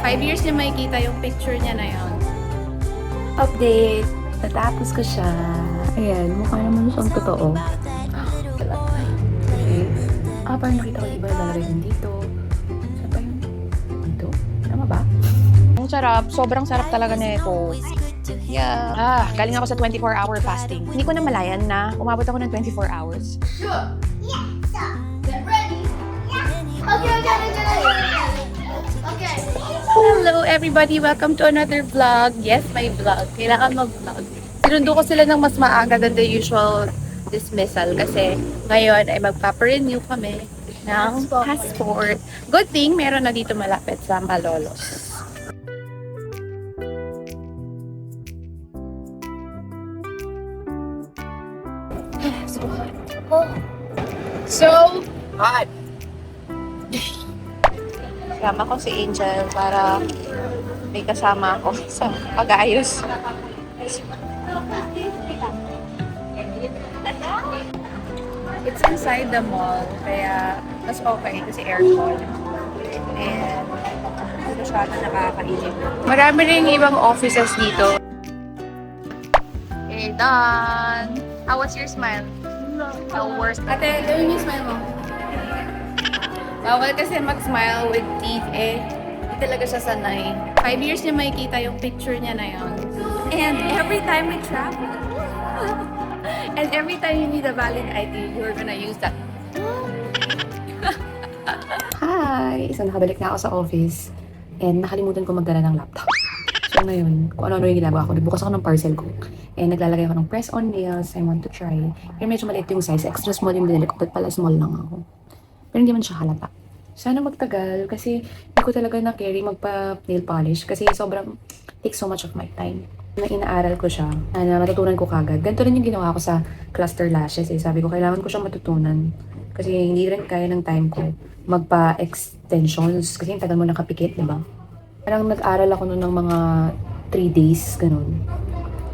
5 years niya makikita yung picture niya na yun. Update! Natapos ko siya. Ayan, mukha naman siyang totoo. Okay. Parang nakita ko iba lalagay din dito. Saan ba yun? Dito? Tama ba? Ang sarap. Sobrang sarap talaga nito. Yeah. Galing ako sa 24-hour fasting. Hindi ko na malayan na umabot ako ng 24 hours. Hello everybody! Welcome to another vlog. Yes, my vlog. Kailangan mag-vlog. Sinundo ko sila ng mas maaga than the usual dismissal kasi ngayon ay magpaparenew kami ng passport. Good thing, meron na dito malapit sa Malolos. So hot! Kasama ko si Angel para may kasama ako sa pag-aayos. It's inside the mall, kaya mas okay kasi aircon. And hindi masyado nakakainit. Marami rin ibang offices dito. Okay, done! How was your smile? The worst. Ate, gawin yung smile mo. Bawal kasi mag-smile with teeth eh. Hindi talaga siya sanay. 5 years niya makikita yung picture niya na yun. And every time we travel, and every time you need a valid ID, you're gonna use that. Hi! So, nakabalik na ako sa office. And nakalimutan ko magdala ng laptop. So, ngayon, kung ano-ano yung ginagawa ko, nagbukas ako ng parcel ko. And naglalagay ako ng press-on nails. I want to try. Pero medyo maliit yung size. Extra small yung binili ko. Ba't pala small lang ako. Pero hindi man siya halata. Sana magtagal kasi hindi ko talaga na-carry magpa-nail polish kasi sobrang takes so much of my time. Na inaaral ko siya, na matutunan ko kagad. Ganito rin yung ginawa ko sa cluster lashes eh. Sabi ko, kailangan ko siyang matutunan. Kasi hindi rin kaya ng time ko magpa-extensions. Kasi yung tagal mo nakapikit, di ba? Parang nag-aral ako noon ng mga 3 days, ganun.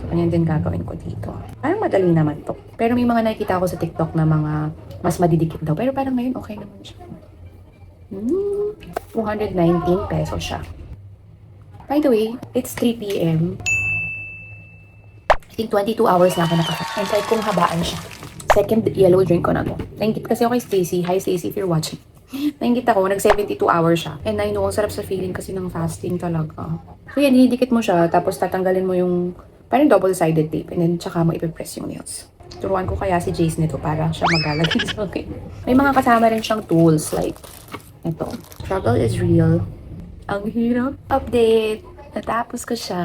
So, ganyan din gagawin ko dito. Parang madali naman to. Pero may mga nakikita ako sa TikTok na mga mas madidikit daw. Pero parang ngayon okay naman siya. 219 pesos siya. By the way, it's 3 p.m. I think 22 hours na ako nakaka. And try kong habaan siya. Second yellow drink ko na to. Nainggit kasi ako kay Stacy. Hi Stacy if you're watching. Nainggit ako, nag-72 hours siya. And I know, ang sarap sa feeling kasi ng fasting talaga. So yan, dinidikit mo siya, tapos tatanggalin mo yung parang double-sided tape. And then, tsaka mo ipipress yung nails. Turuan ko kaya si Jace nito para siya magalagay sa akin. May mga kasama rin siyang tools like ito. Struggle is real. Ang hirap. Update! Natapos ko siya.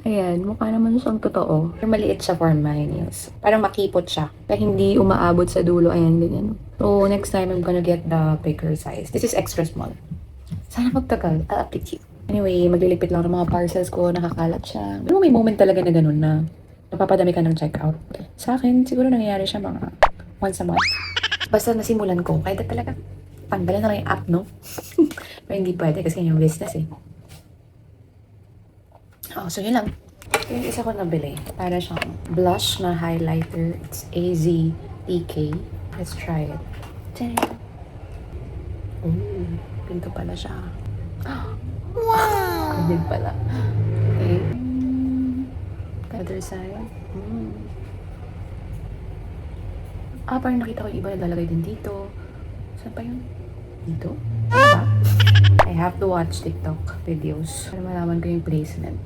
Ayan, mukha naman siyang totoo. Pero maliit siya for my nails. Parang makipot siya. Kaya hindi umaabot sa dulo. Ayan, ganyan. So, next time, I'm gonna get the bigger size. This is extra small. Sana magtagal. I'll update you. Anyway, magliligpit lang ng mga parcels ko. Nakakalat siya. Pero may moment talaga na ganun na napapadami ka ng checkout. Sa akin, siguro nangyayari siya mga once a month. Basta nasimulan ko, kahit talaga tanggalan na lang yung app, no? Pero hindi pwede kasi yung business eh. Oh, so yun lang. Yung isa ko nabili. Para siyang blush na highlighter. It's AZTK. Let's try it. Tadam! Oh, pinto pala siya. Wow! Big pala. Okay. Other side. Parang nakita ko yung iba nalalagay din dito. Saan pa yun? Dito? Ano ba? I have to watch TikTok videos para malaman ko yung placement.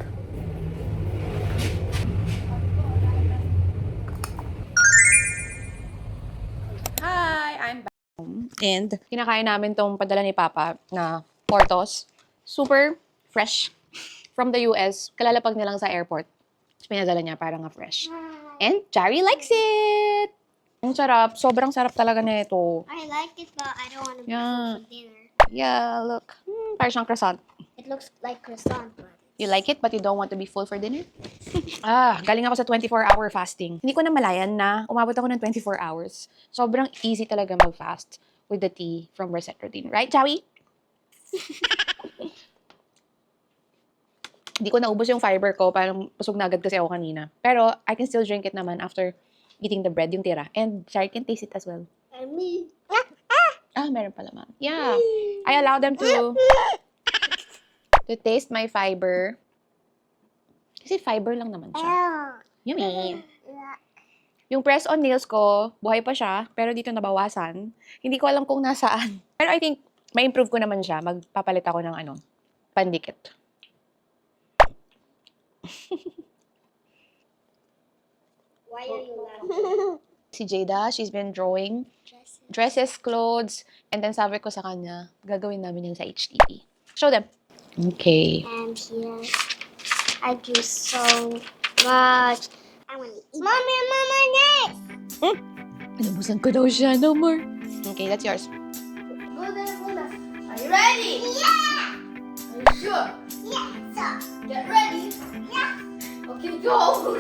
Hi! I'm back home. And kinakain namin tong padala ni Papa na Portos. Super fresh. From the US. Kalalapag nilang sa airport. Pinadala niya para nga fresh. And Jari likes it! Ang sarap. Sobrang sarap talaga nito. I like it, but I don't want to be Yeah. full for dinner. Yeah, look. Parang siyang croissant. It looks like croissant, but You like it but you don't want to be full for dinner? Galing ako sa 24-hour fasting. Hindi ko na malayan na umabot ako ng 24 hours. Sobrang easy talaga mag-fast with the tea from Reset Routine. Right, Joey? Hindi ko naubos yung fiber ko. Parang busog na agad kasi ako kanina. Pero I can still drink it naman after eating the bread, yung tira. And Shari can taste it as well. and me. Meron pala man. Yeah. I allow them to To taste my fiber. Kasi fiber lang naman siya. Yummy. Yung press-on nails ko, buhay pa siya, pero dito nabawasan. Hindi ko alam kung nasaan. Pero I think, ma-improve ko naman siya. Magpapalit ako ng pandikit. Why are you laughing? Si Jada, she's been drawing dresses, clothes, and then sabi ko sa kanya, gagawin namin yan sa HTV. Show them. Okay. And here, I do so much. I want to eat. Mommy, Mama, next. Pinabusan ko daw siya. No more. Okay, that's yours. Are you ready? Yeah. Are you sure? Yeah. Get ready. Yeah. Okay, go.